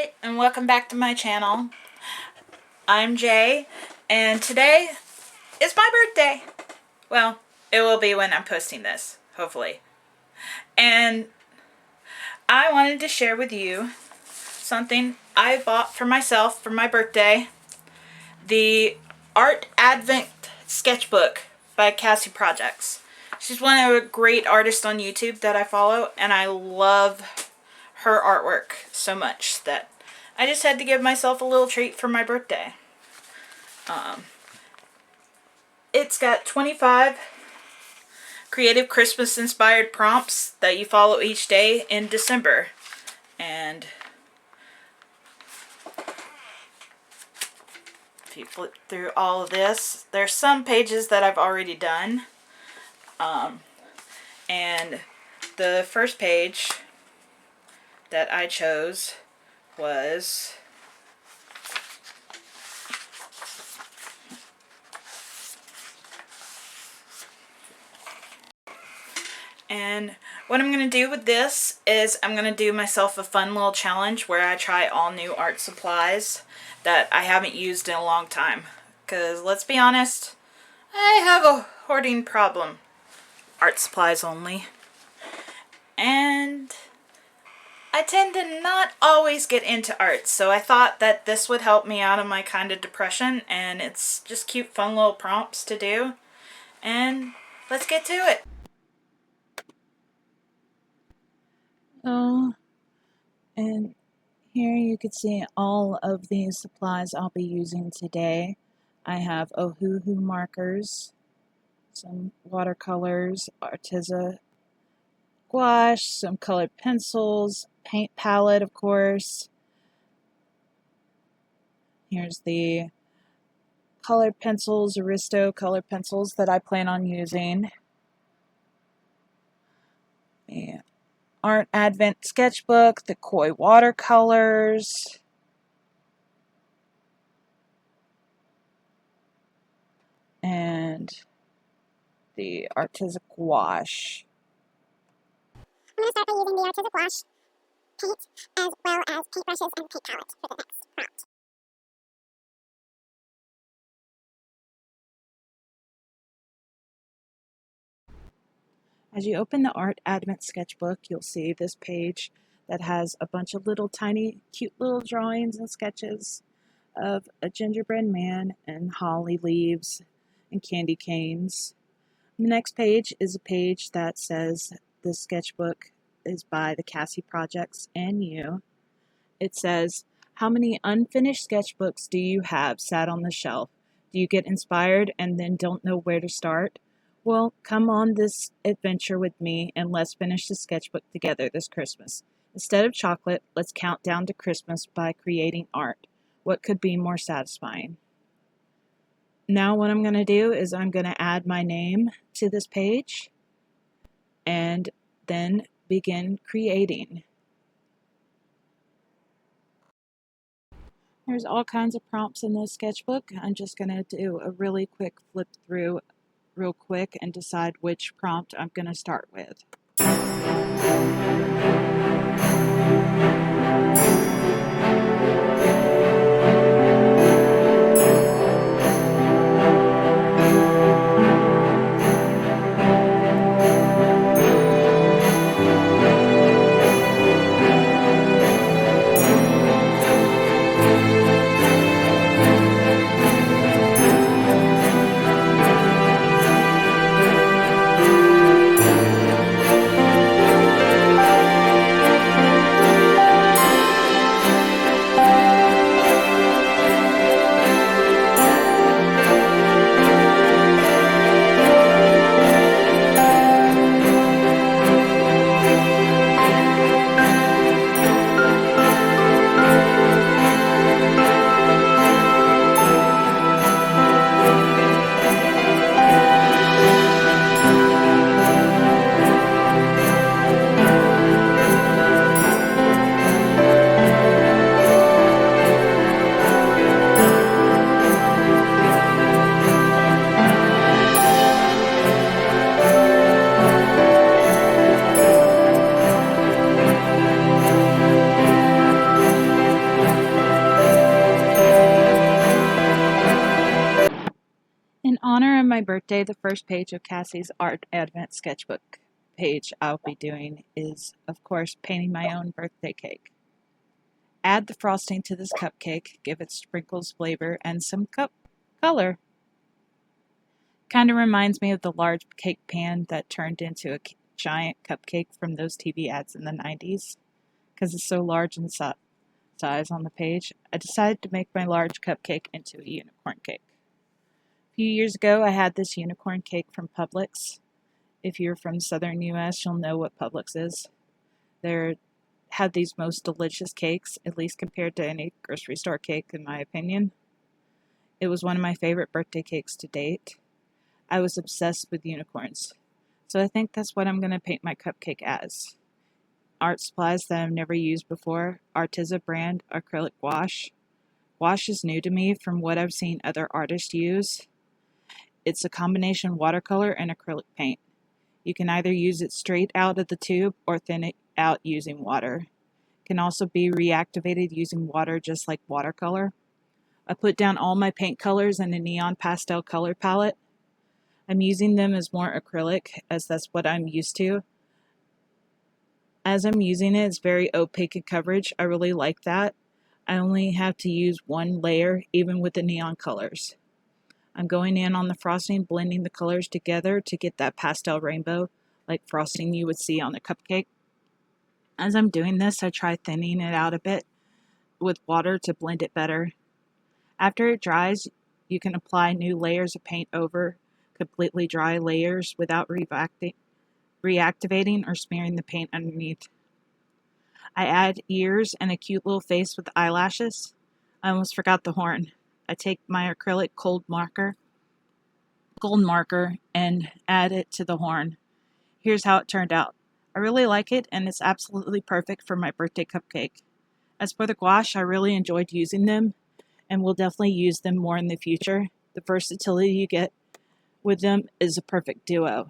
Hi, and welcome back to my channel. I'm Jay, and today is my birthday. Well, it will be when I'm posting this, hopefully. And I wanted to share with you something I bought for myself for my birthday. The Art Advent Sketchbook by Cassie Projects. She's one of the great artists on YouTube that I follow, and I love her artwork so much that I just had to give myself a little treat for my birthday. It's got 25 creative Christmas inspired prompts that you follow each day in December. And if you flip through all of this, there's some pages that I've already done. And the first page that I chose was and what I'm going to do with this is I'm going to do myself a fun little challenge where I try all new art supplies that I haven't used in a long time. Because let's be honest, I have a hoarding problem. Art supplies only. And I tend to not always get into art, so I thought that this would help me out of my kind of depression, and it's just cute, fun little prompts to do. And let's get to it. Oh, and here you can see all of these supplies I'll be using today. I have Ohuhu markers, some watercolors, artisan gouache, some colored pencils, paint palette, of course. Here's the colored pencils, Aristo colored pencils that I plan on using. The Art Advent Sketchbook, the Koi watercolors, and the artisan gouache. I'm going to start by using the artisan gouache paint as well as paintbrushes and paint palettes for the next prompt. As you open the Art Advent Sketchbook, you'll see this page that has a bunch of little tiny cute little drawings and sketches of a gingerbread man and holly leaves and candy canes. The next page is a page that says the sketchbook is by the Cassie Projects and you. It says, how many unfinished sketchbooks do you have sat on the shelf? Do you get inspired and then don't know where to start? Well, come on this adventure with me and let's finish the sketchbook together this Christmas. Instead of chocolate, let's count down to Christmas by creating art. What could be more satisfying? Now what I'm going to do is I'm going to add my name to this page and then begin creating. There's all kinds of prompts in this sketchbook. I'm just going to do a really quick flip through real quick and decide which prompt I'm going to start with. Today, the first page of Cassie's Art Advent Sketchbook page I'll be doing is, of course, painting my own birthday cake. Add the frosting to this cupcake, give it sprinkles, flavor, and some color. Kind of reminds me of the large cake pan that turned into a giant cupcake from those TV ads in the 90s. Because it's so large in size on the page, I decided to make my large cupcake into a unicorn cake. A few years ago, I had this unicorn cake from Publix. If you're from southern US, you'll know what Publix is. They had these most delicious cakes, at least compared to any grocery store cake, in my opinion. It was one of my favorite birthday cakes to date. I was obsessed with unicorns, so I think that's what I'm going to paint my cupcake as. Art supplies that I've never used before: Artiza brand acrylic gouache. Gouache is new to me from what I've seen other artists use. It's a combination watercolor and acrylic paint. You can either use it straight out of the tube or thin it out using water. It can also be reactivated using water, just like watercolor. I put down all my paint colors in a neon pastel color palette. I'm using them as more acrylic, as that's what I'm used to. As I'm using it, it's very opaque in coverage. I really like that. I only have to use one layer, even with the neon colors. I'm going in on the frosting, blending the colors together to get that pastel rainbow, like frosting you would see on a cupcake. As I'm doing this, I try thinning it out a bit with water to blend it better. After it dries, you can apply new layers of paint over completely dry layers without reactivating or smearing the paint underneath. I add ears and a cute little face with eyelashes. I almost forgot the horn. I take my acrylic gold marker, and add it to the horn. Here's how it turned out. I really like it, and it's absolutely perfect for my birthday cupcake. As for the gouache, I really enjoyed using them, and will definitely use them more in the future. The versatility you get with them is a perfect duo.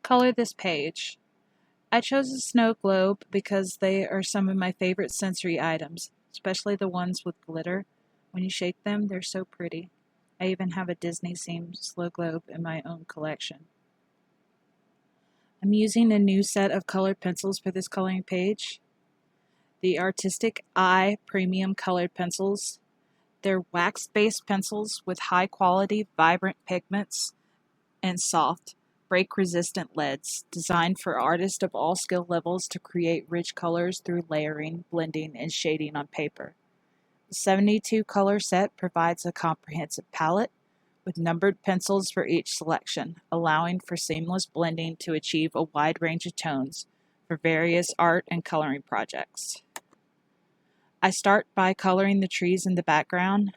Color this page. I chose a snow globe because they are some of my favorite sensory items, especially the ones with glitter. When you shake them, they're so pretty. I even have a Disney themed snow globe in my own collection. I'm using a new set of colored pencils for this coloring page. The Artistic Eye Premium Colored Pencils. They're wax-based pencils with high-quality, vibrant pigments and soft, break-resistant leads, designed for artists of all skill levels to create rich colors through layering, blending, and shading on paper. The 72 color set provides a comprehensive palette with numbered pencils for each selection, allowing for seamless blending to achieve a wide range of tones for various art and coloring projects. I start by coloring the trees in the background.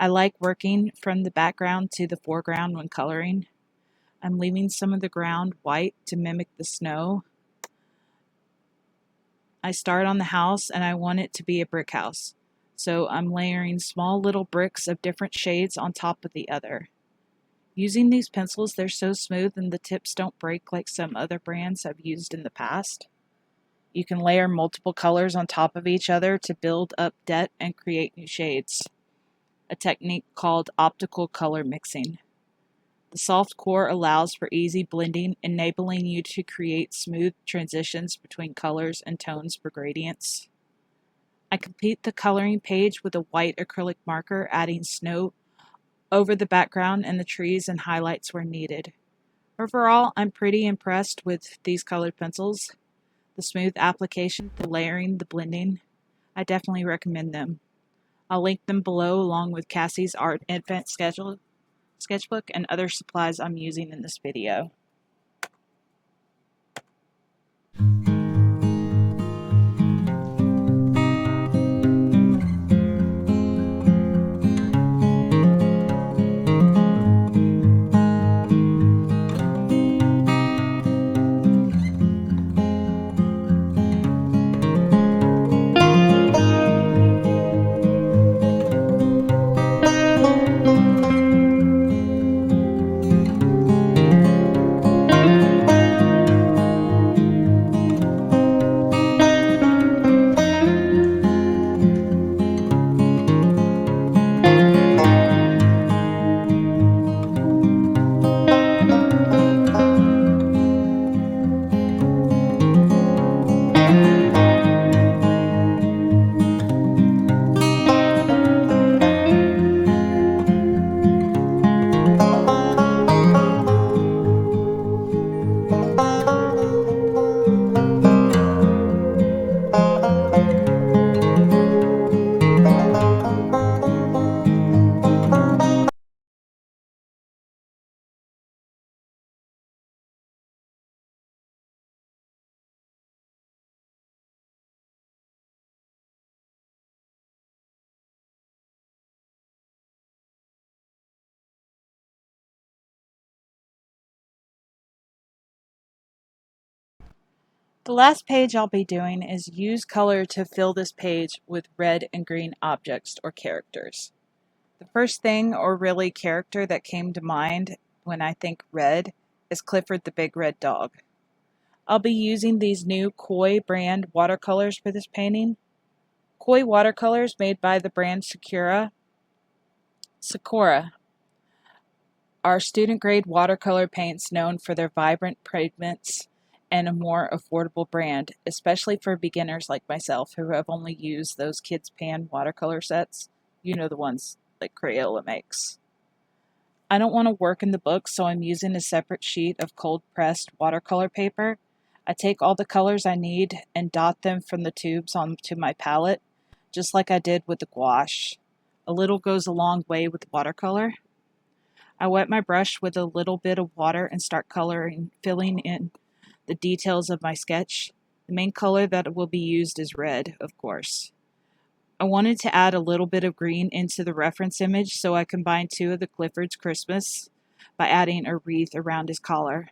I like working from the background to the foreground when coloring. I'm leaving some of the ground white to mimic the snow. I start on the house and I want it to be a brick house. So I'm layering small little bricks of different shades on top of the other. Using these pencils, they're so smooth and the tips don't break like some other brands I've used in the past. You can layer multiple colors on top of each other to build up depth and create new shades, a technique called optical color mixing. The soft core allows for easy blending, enabling you to create smooth transitions between colors and tones for gradients. I complete the coloring page with a white acrylic marker, adding snow over the background and the trees and highlights where needed. Overall, I'm pretty impressed with these colored pencils. The smooth application, the layering, the blending. I definitely recommend them. I'll link them below along with Cassie's Art Advent Sketchbook and other supplies I'm using in this video. The last page I'll be doing is use color to fill this page with red and green objects or characters. The first thing or really character that came to mind when I think red is Clifford the Big Red Dog. I'll be using these new Koi brand watercolors for this painting. Koi watercolors made by the brand Sakura are student-grade watercolor paints known for their vibrant pigments and a more affordable brand, especially for beginners like myself who have only used those Kids Pan watercolor sets. You know, the ones like Crayola makes. I don't want to work in the book, so I'm using a separate sheet of cold-pressed watercolor paper. I take all the colors I need and dot them from the tubes onto my palette, just like I did with the gouache. A little goes a long way with watercolor. I wet my brush with a little bit of water and start coloring, filling in the details of my sketch. The main color that will be used is red, of course. I wanted to add a little bit of green into the reference image, so I combined two of the Clifford's Christmas by adding a wreath around his collar.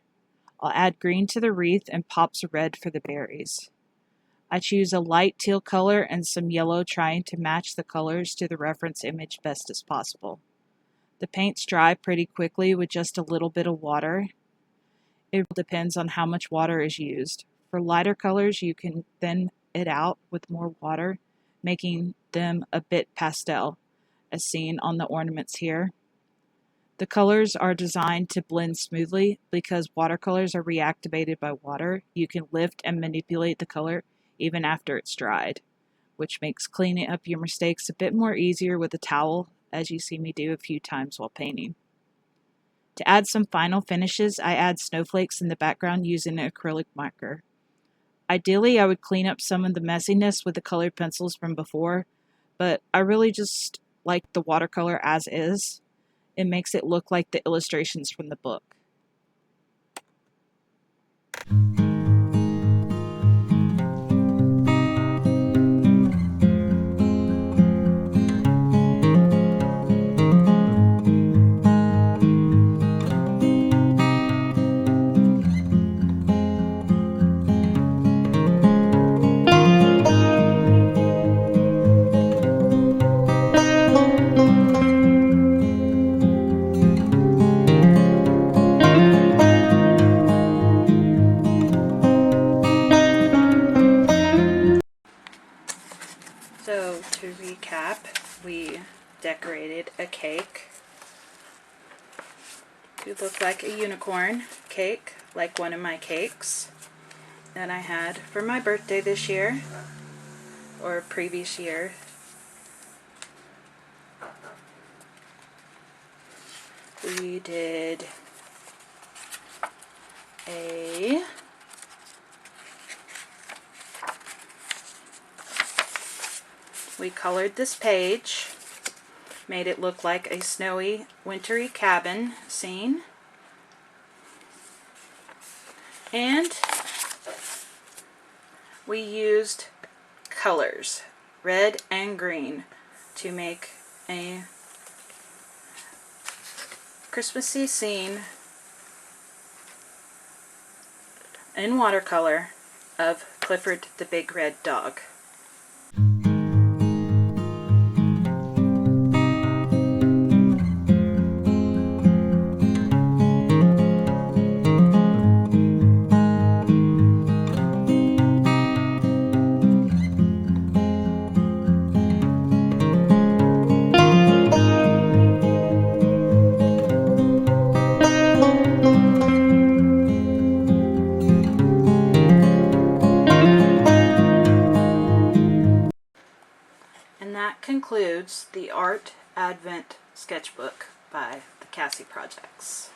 I'll add green to the wreath and pops of red for the berries. I choose a light teal color and some yellow, trying to match the colors to the reference image best as possible. The paints dry pretty quickly with just a little bit of water. It depends on how much water is used. For lighter colors, you can thin it out with more water, making them a bit pastel, as seen on the ornaments here. The colors are designed to blend smoothly because watercolors are reactivated by water. You can lift and manipulate the color even after it's dried, which makes cleaning up your mistakes a bit more easier with a towel, as you see me do a few times while painting. To add some final finishes, I add snowflakes in the background using an acrylic marker. Ideally, I would clean up some of the messiness with the colored pencils from before, but I really just like the watercolor as is. It makes it look like the illustrations from the book. So, to recap, we decorated a cake to look like a unicorn cake, like one of my cakes that I had for my birthday this year, or previous year. We did we colored this page, made it look like a snowy, wintry cabin scene, and we used colors, red and green, to make a Christmassy scene in watercolor of Clifford the Big Red Dog. And that concludes the Art Advent Sketchbook by the Cassie Projects.